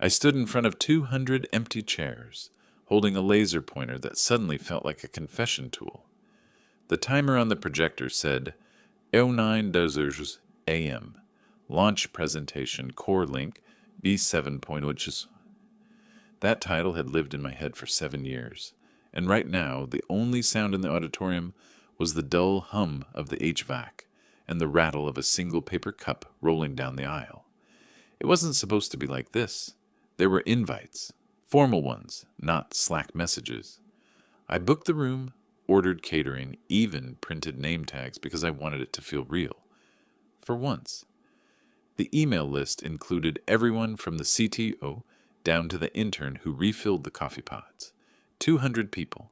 I stood in front of 200 empty chairs, holding a laser pointer that suddenly felt like a confession tool. The timer on the projector said 09:00 a.m. Launch presentation core link B7.0. That title had lived in my head for 7 years, and right now the only sound in the auditorium was the dull hum of the HVAC and the rattle of a single paper cup rolling down the aisle. It wasn't supposed to be like this. There were invites, formal ones, not Slack messages. I booked the room, ordered catering, even printed name tags because I wanted it to feel real. For once. The email list included everyone from the CTO down to the intern who refilled the coffee pods. 200 people.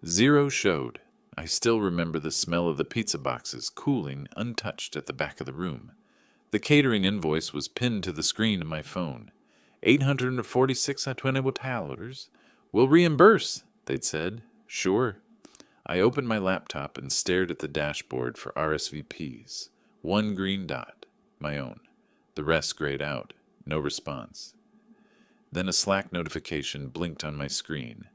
0 showed. I still remember the smell of the pizza boxes cooling untouched at the back of the room. The catering invoice was pinned to the screen of my phone. $846. We'll reimburse, they'd said. Sure. I opened my laptop and stared at the dashboard for RSVPs. 1 green dot. My own. The rest grayed out. No response. Then a Slack notification blinked on my screen.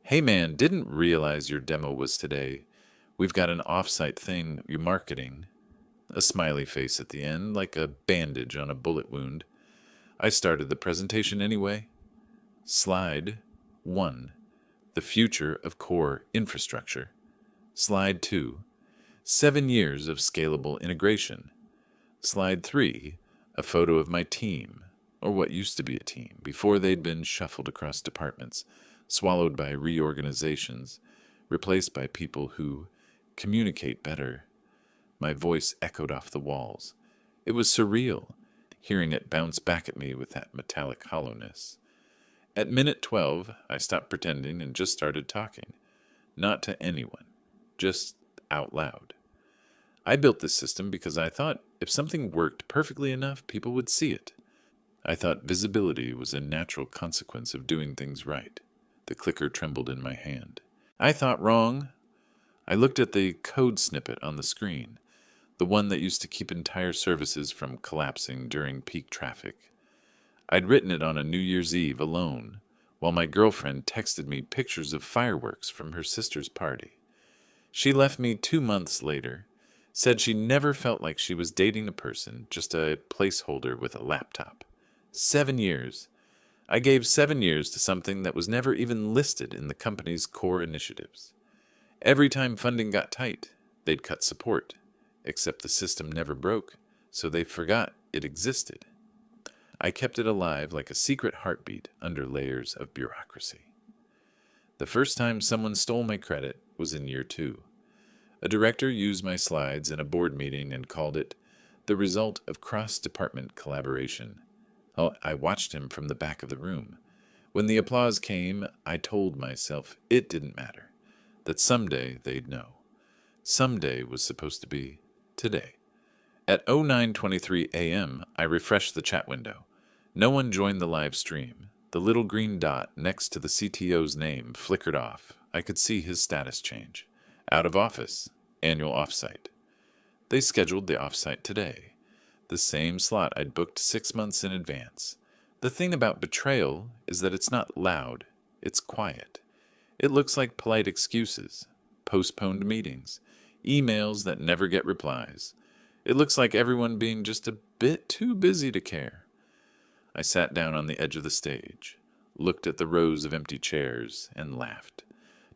Hey man, didn't realize your demo was today. We've got an off-site thing you're marketing. A smiley face at the end, like a bandage on a bullet wound. I started the presentation anyway. Slide 1. The future of core infrastructure. Slide 2. 7 years of scalable integration. Slide 3. A photo of my team, or what used to be a team, before they'd been shuffled across departments, swallowed by reorganizations, replaced by people who communicate better. My voice echoed off the walls. It was surreal, hearing it bounce back at me with that metallic hollowness. At minute 12, I stopped pretending and just started talking. Not to anyone, just out loud. I built this system because I thought if something worked perfectly enough, people would see it. I thought visibility was a natural consequence of doing things right. The clicker trembled in my hand. I thought wrong. I looked at the code snippet on the screen, the one that used to keep entire services from collapsing during peak traffic. I'd written it on a New Year's Eve alone, while my girlfriend texted me pictures of fireworks from her sister's party. She left me 2 months later, said she never felt like she was dating a person, just a placeholder with a laptop. 7 years. I gave 7 years to something that was never even listed in the company's core initiatives. Every time funding got tight, they'd cut support, except the system never broke, so they forgot it existed. I kept it alive like a secret heartbeat under layers of bureaucracy. The first time someone stole my credit was in year 2. A director used my slides in a board meeting and called it the result of cross-department collaboration. I watched him from the back of the room. When the applause came, I told myself it didn't matter, that someday they'd know. Someday was supposed to be today. At 09:23 a.m., I refreshed the chat window. No one joined the live stream. The little green dot next to the CTO's name flickered off. I could see his status change. Out of office. Annual offsite. They scheduled the offsite today. The same slot I'd booked 6 months in advance. The thing about betrayal is that it's not loud. It's quiet. It looks like polite excuses, postponed meetings, emails that never get replies. It looks like everyone being just a bit too busy to care. I sat down on the edge of the stage, looked at the rows of empty chairs, and laughed.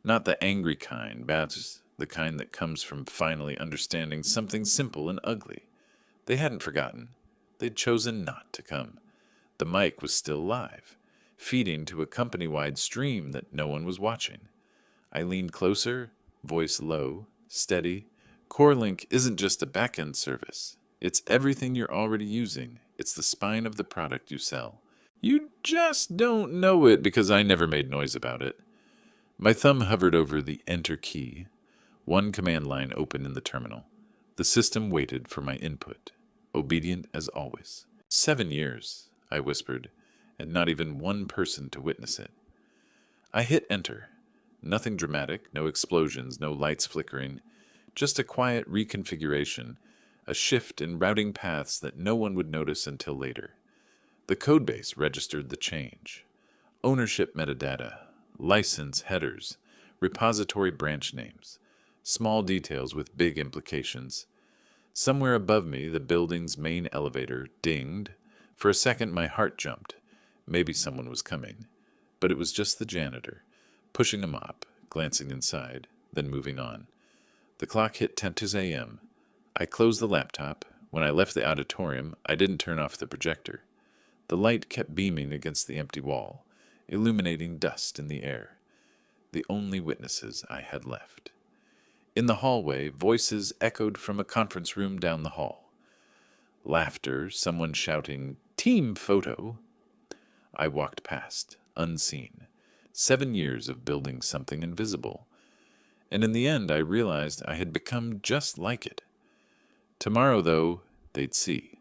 Not the angry kind, but the kind that comes from finally understanding something simple and ugly. They hadn't forgotten. They'd chosen not to come. The mic was still live, feeding to a company-wide stream that no one was watching. I leaned closer, voice low, steady. CoreLink isn't just a back-end service. It's everything you're already using. It's the spine of the product you sell. You just don't know it because I never made noise about it. My thumb hovered over the Enter key. One command line opened in the terminal. The system waited for my input, obedient as always. 7 years, I whispered, and not even one person to witness it. I hit Enter. Nothing dramatic, no explosions, no lights flickering, just a quiet reconfiguration, a shift in routing paths that no one would notice until later. The codebase registered the change. Ownership metadata, license headers, repository branch names, small details with big implications. Somewhere above me, the building's main elevator dinged. For a second, my heart jumped. Maybe someone was coming. But it was just the janitor, pushing a mop, glancing inside, then moving on. The clock hit 10 a.m. I closed the laptop. When I left the auditorium, I didn't turn off the projector. The light kept beaming against the empty wall, illuminating dust in the air. The only witnesses I had left. In the hallway, voices echoed from a conference room down the hall. Laughter, someone shouting, "Team photo!" I walked past, unseen. 7 years of building something invisible. And in the end, I realized I had become just like it. Tomorrow, though, they'd see.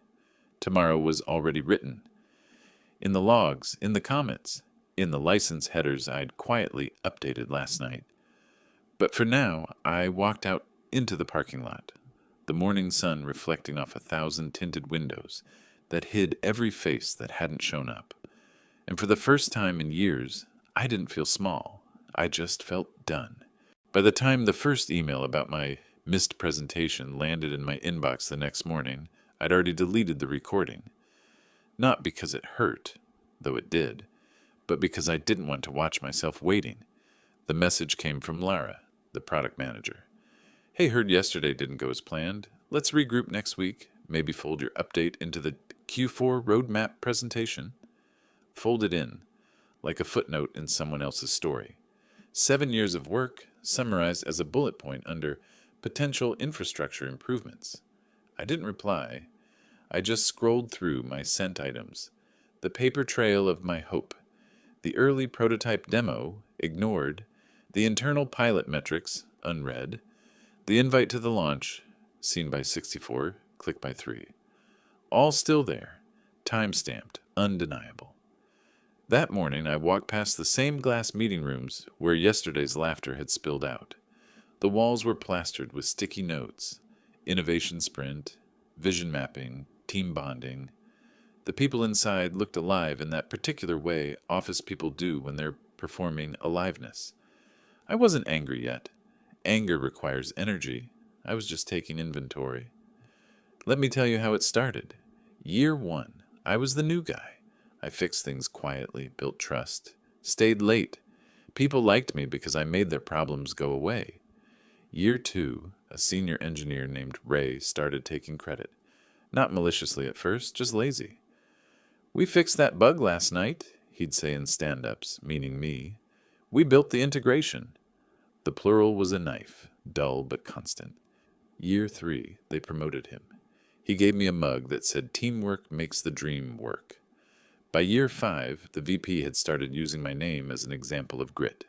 Tomorrow was already written. In the logs, in the comments, in the license headers I'd quietly updated last night. But for now, I walked out into the parking lot, the morning sun reflecting off 1,000 tinted windows that hid every face that hadn't shown up. And for the first time in years, I didn't feel small. I just felt done. By the time the first email about my missed presentation landed in my inbox the next morning, I'd already deleted the recording. Not because it hurt, though it did, but because I didn't want to watch myself waiting. The message came from Lara, the product manager. "Hey, heard yesterday didn't go as planned. Let's regroup next week. Maybe fold your update into the Q4 roadmap presentation." Fold it in, like a footnote in someone else's story. 7 years of work, summarized as a bullet point under potential infrastructure improvements. I didn't reply. I just scrolled through my sent items. The paper trail of my hope. The early prototype demo, ignored. The internal pilot metrics, unread. The invite to the launch, seen by 64, clicked by 3. All still there, time-stamped, undeniable. That morning, I walked past the same glass meeting rooms where yesterday's laughter had spilled out. The walls were plastered with sticky notes, innovation sprint, vision mapping, team bonding. The people inside looked alive in that particular way office people do when they're performing aliveness. I wasn't angry yet. Anger requires energy. I was just taking inventory. Let me tell you how it started. Year 1, I was the new guy. I fixed things quietly, built trust, stayed late. People liked me because I made their problems go away. Year 2, a senior engineer named Ray started taking credit. Not maliciously at first, just lazy. "We fixed that bug last night," he'd say in stand-ups, meaning me. "We built the integration." The plural was a knife, dull but constant. Year 3, they promoted him. He gave me a mug that said, "Teamwork makes the dream work." By year 5, the VP had started using my name as an example of grit.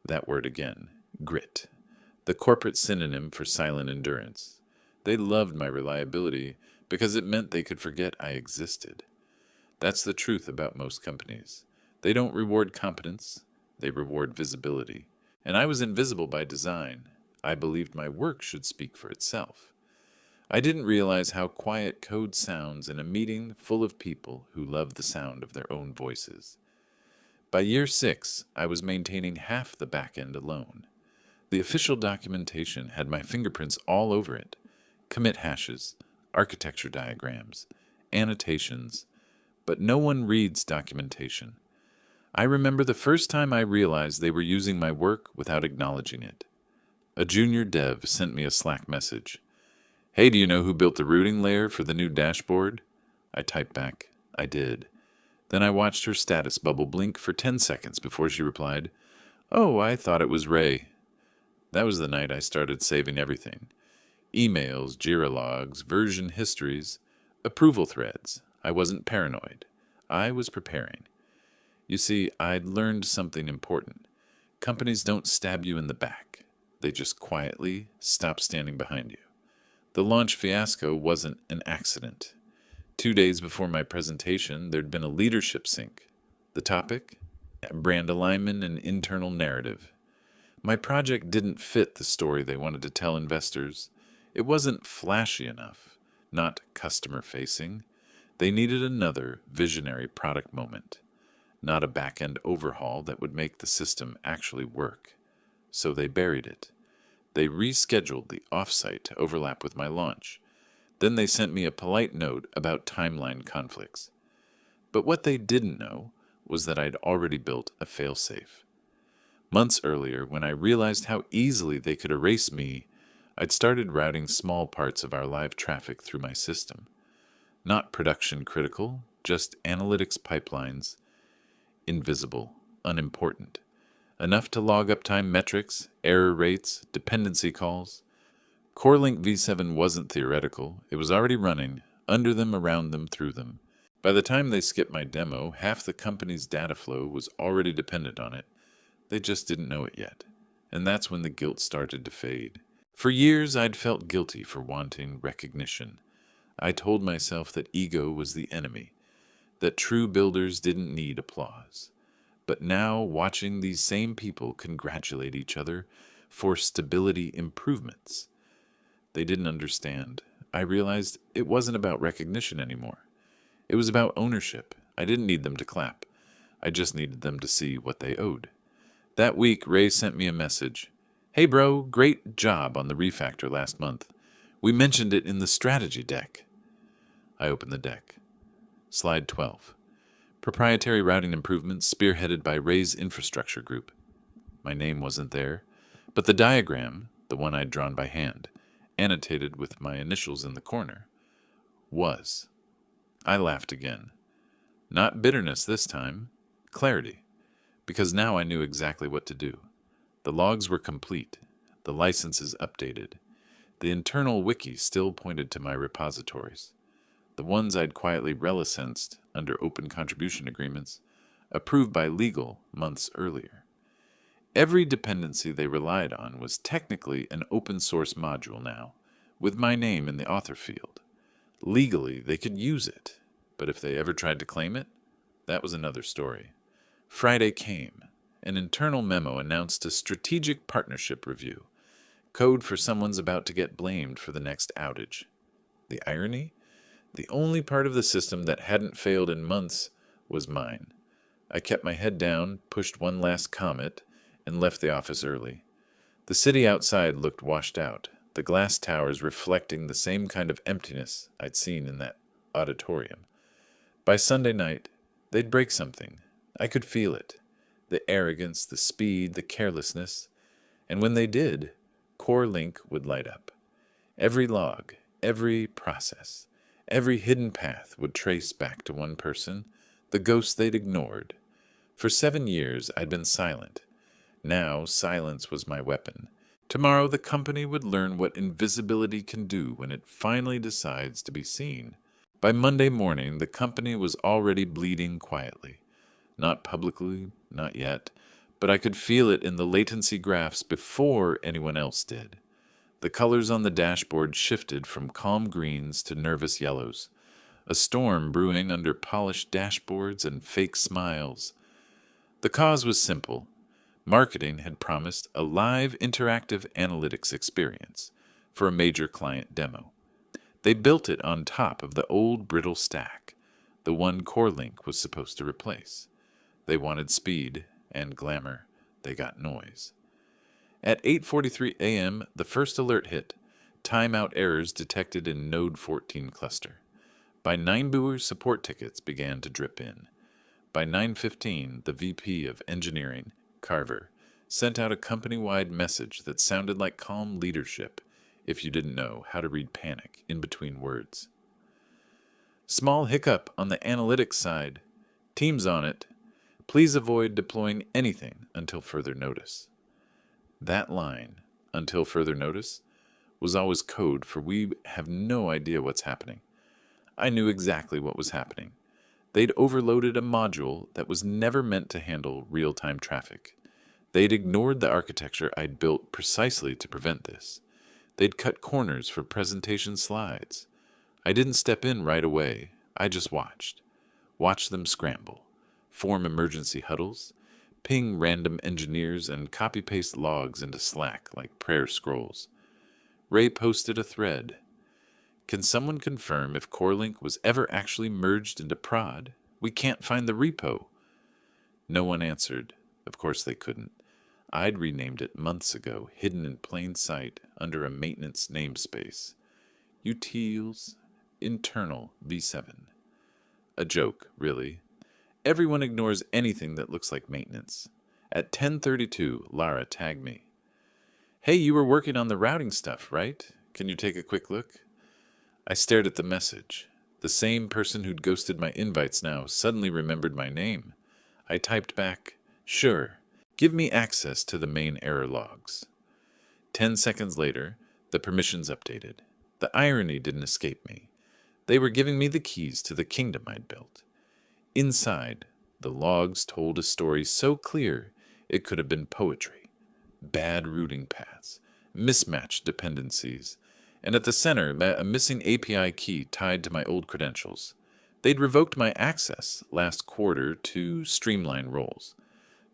That word again, grit. The corporate synonym for silent endurance. They loved my reliability because it meant they could forget I existed. That's the truth about most companies. They don't reward competence, they reward visibility. And I was invisible by design. I believed my work should speak for itself. I didn't realize how quiet code sounds in a meeting full of people who love the sound of their own voices. By year 6, I was maintaining half the back end alone. The official documentation had my fingerprints all over it. Commit hashes, architecture diagrams, annotations, but no one reads documentation. I remember the first time I realized they were using my work without acknowledging it. A junior dev sent me a Slack message. "Hey, do you know who built the routing layer for the new dashboard?" I typed back, "I did." Then I watched her status bubble blink for 10 seconds before she replied, "Oh, I thought it was Ray." That was the night I started saving everything. Emails, Jira logs, version histories, approval threads. I wasn't paranoid. I was preparing. You see, I'd learned something important. Companies don't stab you in the back. They just quietly stop standing behind you. The launch fiasco wasn't an accident. 2 days before my presentation, there'd been a leadership sync. The topic? Brand alignment and internal narrative. My project didn't fit the story they wanted to tell investors. It wasn't flashy enough, not customer-facing, They needed another visionary product moment, not a back-end overhaul that would make the system actually work. So they buried it. They rescheduled the offsite to overlap with my launch. Then they sent me a polite note about timeline conflicts. But what they didn't know was that I'd already built a failsafe. Months earlier, when I realized how easily they could erase me, I'd started routing small parts of our live traffic through my system. Not production critical, just analytics pipelines, invisible, unimportant. Enough to log uptime metrics, error rates, dependency calls. CoreLink v7 wasn't theoretical. It was already running, under them, around them, through them. By the time they skipped my demo, half the company's data flow was already dependent on it. They just didn't know it yet. And that's when the guilt started to fade. For years, I'd felt guilty for wanting recognition. I told myself that ego was the enemy, that true builders didn't need applause. But now, watching these same people congratulate each other for stability improvements, they didn't understand. I realized it wasn't about recognition anymore. It was about ownership. I didn't need them to clap. I just needed them to see what they owed. That week, Ray sent me a message. "Hey bro, great job on the refactor last month. We mentioned it in the strategy deck." I opened the deck. Slide 12. Proprietary routing improvements spearheaded by Ray's infrastructure group. My name wasn't there, but the diagram, the one I'd drawn by hand, annotated with my initials in the corner, was. I laughed again. Not bitterness this time, clarity, because now I knew exactly what to do. The logs were complete, the licenses updated. The internal wiki still pointed to my repositories, the ones I'd quietly relicenced under open contribution agreements, approved by legal months earlier. Every dependency they relied on was technically an open source module now, with my name in the author field. Legally, they could use it, but if they ever tried to claim it, that was another story. Friday came. An internal memo announced a strategic partnership review, code for someone's about to get blamed for the next outage. The irony? The only part of the system that hadn't failed in months was mine. I kept my head down, pushed one last comet, and left the office early. The city outside looked washed out, the glass towers reflecting the same kind of emptiness I'd seen in that auditorium. By Sunday night, they'd break something. I could feel it. The arrogance, the speed, the carelessness. And when they did, CoreLink would light up. Every log, every process, every hidden path would trace back to one person, the ghost they'd ignored. For 7 years, I'd been silent. Now, silence was my weapon. Tomorrow, the company would learn what invisibility can do when it finally decides to be seen. By Monday morning, the company was already bleeding quietly. Not publicly, not yet, but I could feel it in the latency graphs before anyone else did. The colors on the dashboard shifted from calm greens to nervous yellows, a storm brewing under polished dashboards and fake smiles. The cause was simple. Marketing had promised a live interactive analytics experience for a major client demo. They built it on top of the old brittle stack, the one CoreLink was supposed to replace. They wanted speed and glamour. They got noise. At 8:43 a.m., the first alert hit. Timeout errors detected in Node 14 cluster. By 9 support tickets began to drip in. By 9:15, the VP of Engineering, Carver, sent out a company-wide message that sounded like calm leadership if you didn't know how to read panic in between words. Small hiccup on the analytics side. Team's on it. Please avoid deploying anything until further notice. That line, until further notice, was always code for we have no idea what's happening. I knew exactly what was happening. They'd overloaded a module that was never meant to handle real-time traffic. They'd ignored the architecture I'd built precisely to prevent this. They'd cut corners for presentation slides. I didn't step in right away. I just watched. Watched them scramble, form emergency huddles, ping random engineers, and copy-paste logs into Slack like prayer scrolls. Ray posted a thread. Can someone confirm if CoreLink was ever actually merged into prod? We can't find the repo. No one answered. Of course they couldn't. I'd renamed it months ago, hidden in plain sight under a maintenance namespace. Utils internal V7. A joke, really. Everyone ignores anything that looks like maintenance. At 10:32, Lara tagged me. Hey, you were working on the routing stuff, right? Can you take a quick look? I stared at the message. The same person who'd ghosted my invites now suddenly remembered my name. I typed back, "Sure. Give me access to the main error logs." 10 seconds later, the permissions updated. The irony didn't escape me. They were giving me the keys to the kingdom I'd built. Inside, the logs told a story so clear it could have been poetry. Bad routing paths, mismatched dependencies, and at the center, a missing API key tied to my old credentials. They'd revoked my access last quarter to streamline roles.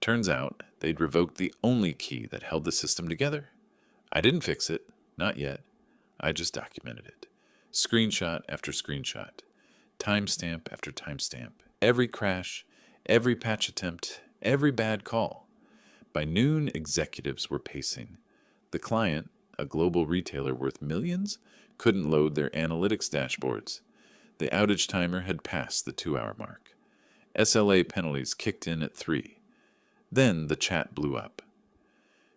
Turns out, they'd revoked the only key that held the system together. I didn't fix it, not yet. I just documented it. Screenshot after screenshot. Timestamp after timestamp. Every crash, every patch attempt, every bad call. By noon, executives were pacing. The client, a global retailer worth millions, couldn't load their analytics dashboards. The outage timer had passed the 2-hour mark. SLA penalties kicked in at 3. Then the chat blew up.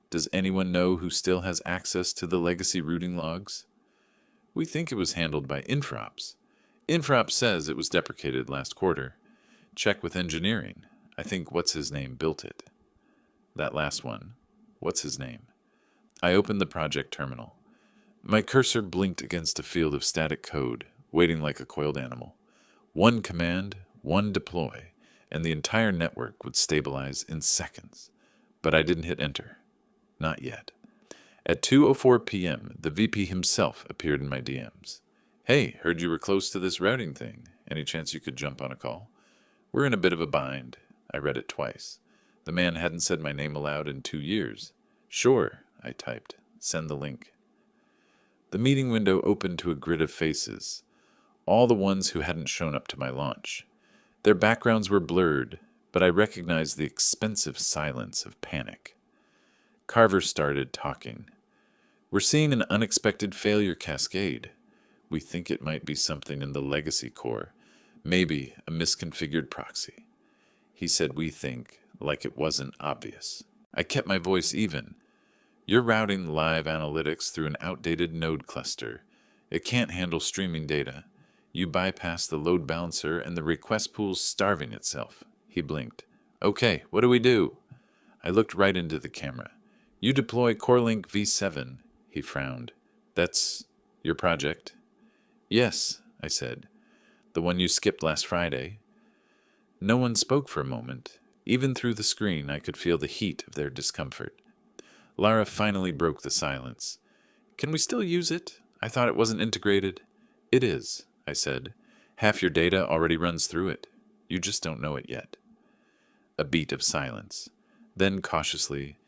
Does anyone know who still has access to the legacy routing logs? We think it was handled by Infraops. Infraops says it was deprecated last quarter. Check with engineering. I think what's-his-name built it. That last one. What's his name? I opened the project terminal. My cursor blinked against a field of static code, waiting like a coiled animal. One command, one deploy, and the entire network would stabilize in seconds. But I didn't hit enter. Not yet. At 2:04 p.m., the VP himself appeared in my DMs. Hey, heard you were close to this routing thing. Any chance you could jump on a call? We're in a bit of a bind. I read it twice. The man hadn't said my name aloud in 2 years. Sure, I typed. Send the link. The meeting window opened to a grid of faces. All the ones who hadn't shown up to my launch. Their backgrounds were blurred, but I recognized the expensive silence of panic. Carver started talking. We're seeing an unexpected failure cascade. We think it might be something in the legacy core, maybe a misconfigured proxy. He said we think, like it wasn't obvious. I kept my voice even. You're routing live analytics through an outdated node cluster. It can't handle streaming data. You bypass the load balancer and the request pool's starving itself. He blinked. Okay, what do we do? I looked right into the camera. You deploy CoreLink V7, he frowned. That's your project? Yes, I said. The one you skipped last Friday. No one spoke for a moment. Even through the screen, I could feel the heat of their discomfort. Lara finally broke the silence. Can we still use it? I thought it wasn't integrated. It is, I said. Half your data already runs through it. You just don't know it yet. A beat of silence. Then cautiously,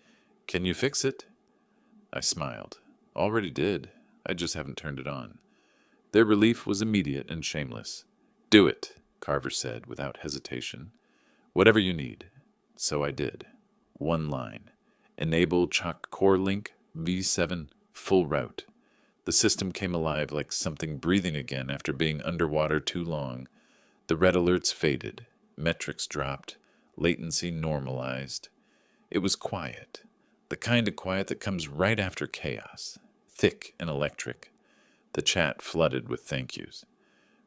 can you fix it? I smiled. Already did. I just haven't turned it on. Their relief was immediate and shameless. Do it, Carver said without hesitation. Whatever you need. So I did. One line. Enable CoreLink V7 full route. The system came alive like something breathing again after being underwater too long. The red alerts faded. Metrics dropped. Latency normalized. It was quiet. The kind of quiet that comes right after chaos. Thick and electric. The chat flooded with thank yous.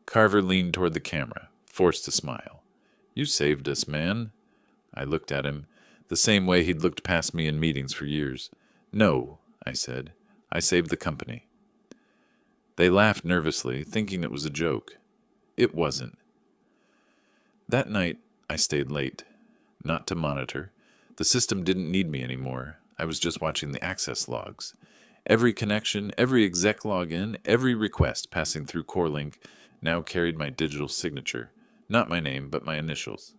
Carver leaned toward the camera, forced a smile. You saved us, man. I looked at him, the same way he'd looked past me in meetings for years. No, I said. I saved the company. They laughed nervously, thinking it was a joke. It wasn't. That night, I stayed late. Not to monitor. The system didn't need me anymore. I was just watching the access logs. Every connection, every exec login, every request passing through CoreLink now carried my digital signature. Not my name, but my initials.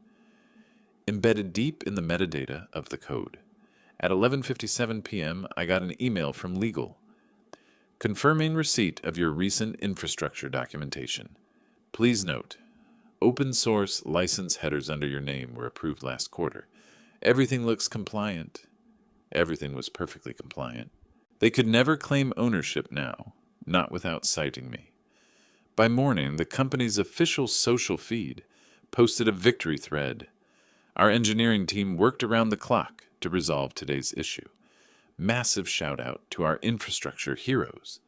Embedded deep in the metadata of the code. At 11:57 p.m., I got an email from legal. Confirming receipt of your recent infrastructure documentation. Please note, open source license headers under your name were approved last quarter. Everything looks compliant. Everything was perfectly compliant. They could never claim ownership now, not without citing me. By morning, the company's official social feed posted a victory thread. Our engineering team worked around the clock to resolve today's issue. Massive shout out to our infrastructure heroes.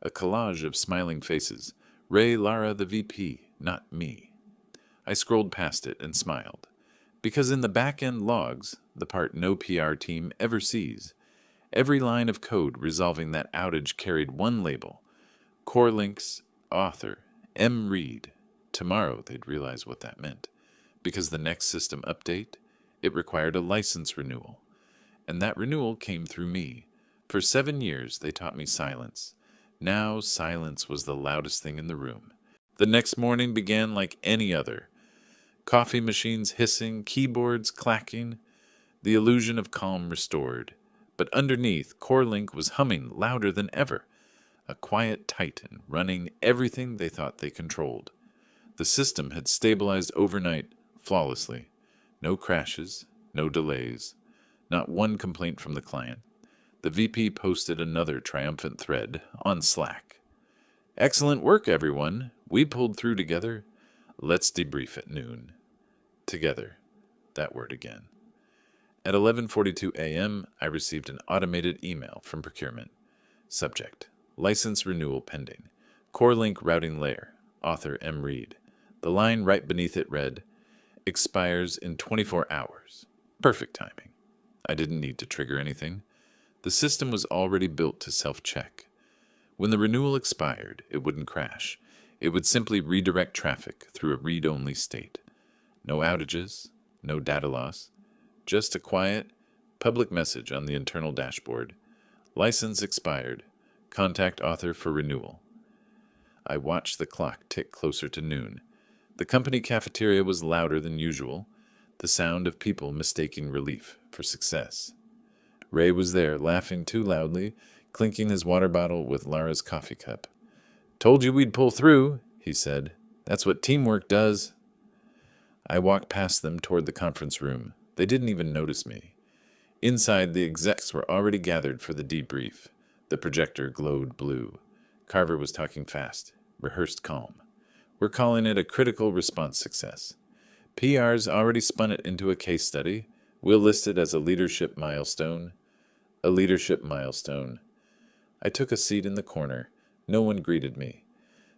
A collage of smiling faces. Ray, Lara, the VP, not me. I scrolled past it and smiled. Because in the back-end logs, the part no PR team ever sees, every line of code resolving that outage carried one label. Core links, author, M. Reed. Tomorrow they'd realize what that meant. Because the next system update, it required a license renewal. And that renewal came through me. For 7 years, they taught me silence. Now, silence was the loudest thing in the room. The next morning began like any other. Coffee machines hissing, keyboards clacking, the illusion of calm restored. But underneath, CoreLink was humming louder than ever. A quiet titan running everything they thought they controlled. The system had stabilized overnight, flawlessly. No crashes, no delays. Not one complaint from the client. The VP posted another triumphant thread on Slack. Excellent work, everyone. We pulled through together. Let's debrief at noon. Together. That word again. At 11:42 a.m., I received an automated email from procurement. Subject: License renewal pending. CoreLink routing layer. Author M. Reed. The line right beneath it read, expires in 24 hours. Perfect timing. I didn't need to trigger anything. The system was already built to self-check. When the renewal expired, it wouldn't crash. It would simply redirect traffic through a read-only state. No outages, no data loss, just a quiet, public message on the internal dashboard. License expired. Contact author for renewal. I watched the clock tick closer to noon. The company cafeteria was louder than usual, the sound of people mistaking relief for success. Ray was there, laughing too loudly, clinking his water bottle with Lara's coffee cup. Told you we'd pull through, he said. That's what teamwork does. I walked past them toward the conference room. They didn't even notice me. Inside, the execs were already gathered for the debrief. The projector glowed blue. Carver was talking fast, rehearsed calm. We're calling it a critical response success. PR's already spun it into a case study. We'll list it as a leadership milestone. A leadership milestone. I took a seat in the corner. No one greeted me.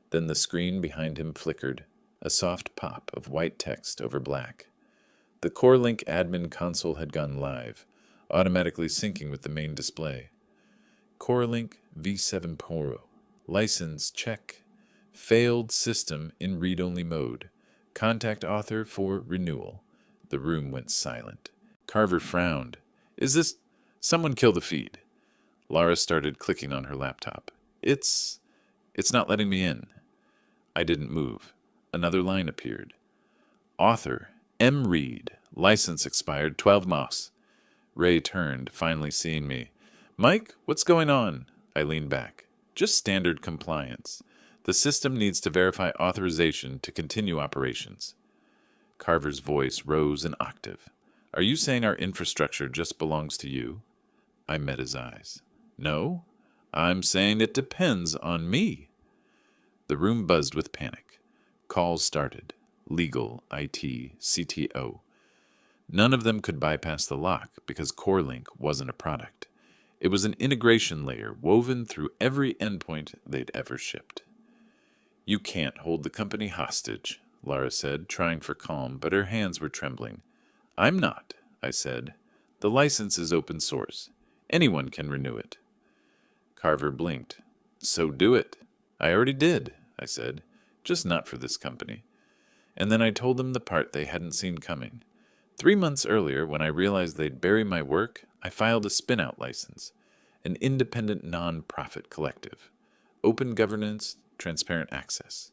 Then the screen behind him flickered, a soft pop of white text over black. The CoreLink admin console had gone live, automatically syncing with the main display. CoreLink V7 Pro. License check. Failed system in read-only mode. Contact author for renewal. The room went silent. Carver frowned. Is this... Someone kill the feed. Lara started clicking on her laptop. It's not letting me in. I didn't move. Another line appeared. Author, M. Reed. License expired 12 Moss. Ray turned, finally seeing me. Mike, what's going on? I leaned back. Just standard compliance. The system needs to verify authorization to continue operations. Carver's voice rose an octave. Are you saying our infrastructure just belongs to you? I met his eyes. No, I'm saying it depends on me. The room buzzed with panic. Calls started. Legal, IT, CTO. None of them could bypass the lock because CoreLink wasn't a product. It was an integration layer woven through every endpoint they'd ever shipped. You can't hold the company hostage, Lara said, trying for calm, but her hands were trembling. I'm not, I said. The license is open source. Anyone can renew it. Carver blinked. So do it. I already did, I said. Just not for this company. And then I told them the part they hadn't seen coming. 3 months earlier, when I realized they'd bury my work, I filed a spin-out license. An independent non-profit collective. Open governance, transparent access.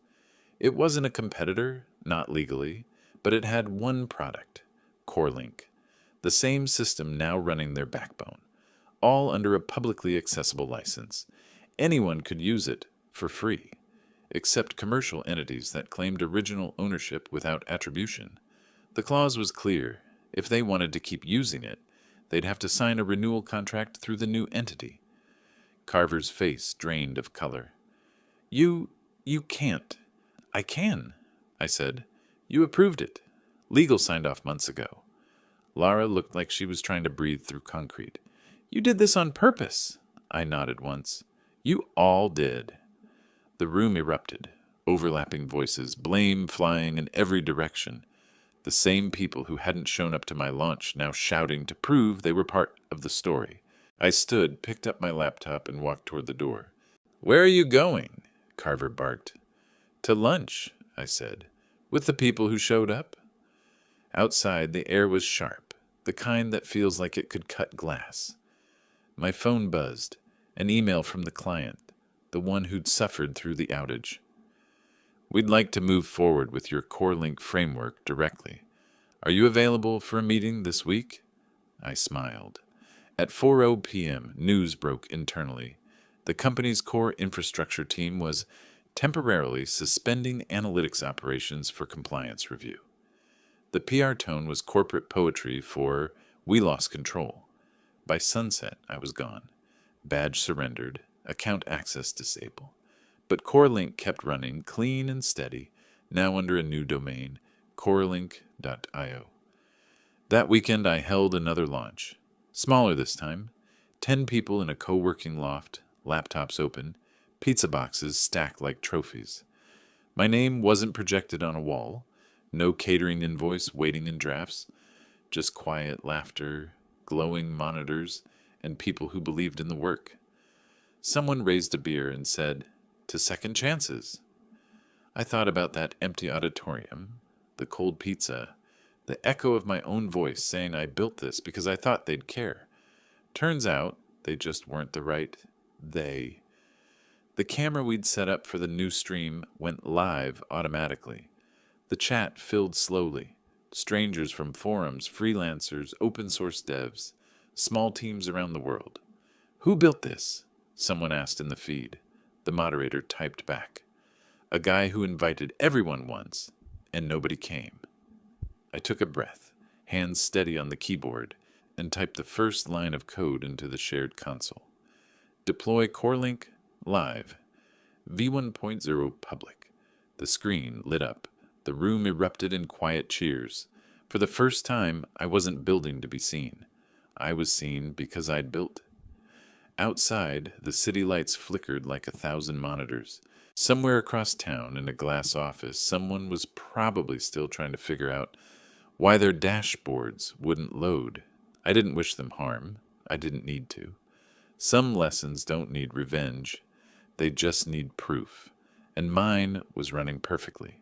It wasn't a competitor, not legally, but it had one product, CoreLink. The same system now running their backbone. All under a publicly accessible license. Anyone could use it for free, except commercial entities that claimed original ownership without attribution. The clause was clear. If they wanted to keep using it, they'd have to sign a renewal contract through the new entity. Carver's face drained of color. You can't. I can, I said. You approved it. Legal signed off months ago. Lara looked like she was trying to breathe through concrete. You did this on purpose. I nodded once. You all did. The room erupted, overlapping voices, blame flying in every direction. The same people who hadn't shown up to my launch now shouting to prove they were part of the story. I stood, picked up my laptop, and walked toward the door. Where are you going? Carver barked. To lunch, I said. With the people who showed up? Outside, the air was sharp, the kind that feels like it could cut glass. My phone buzzed, an email from the client, the one who'd suffered through the outage. We'd like to move forward with your CoreLink framework directly. Are you available for a meeting this week? I smiled. At 4:00 p.m., news broke internally. The company's core infrastructure team was temporarily suspending analytics operations for compliance review. The PR tone was corporate poetry for "We lost control." By sunset, I was gone. Badge surrendered, account access disabled. But CoreLink kept running, clean and steady, now under a new domain, corelink.io. That weekend I held another launch. Smaller this time. 10 people in a co-working loft, laptops open, pizza boxes stacked like trophies. My name wasn't projected on a wall. No catering invoice waiting in drafts. Just quiet laughter, glowing monitors, and people who believed in the work. Someone raised a beer and said, "To second chances." I thought about that empty auditorium, the cold pizza, the echo of my own voice saying I built this because I thought they'd care. Turns out they just weren't the right they. The camera we'd set up for the new stream went live automatically. The chat filled slowly. Strangers from forums, freelancers, open source devs, small teams around the world. Who built this? Someone asked in the feed. The moderator typed back. A guy who invited everyone once, and nobody came. I took a breath, hands steady on the keyboard, and typed the first line of code into the shared console. Deploy CoreLink live. v1.0 public. The screen lit up. The room erupted in quiet cheers. For the first time, I wasn't building to be seen. I was seen because I'd built. Outside, the city lights flickered like 1,000 monitors. Somewhere across town, in a glass office, someone was probably still trying to figure out why their dashboards wouldn't load. I didn't wish them harm. I didn't need to. Some lessons don't need revenge. They just need proof. And mine was running perfectly.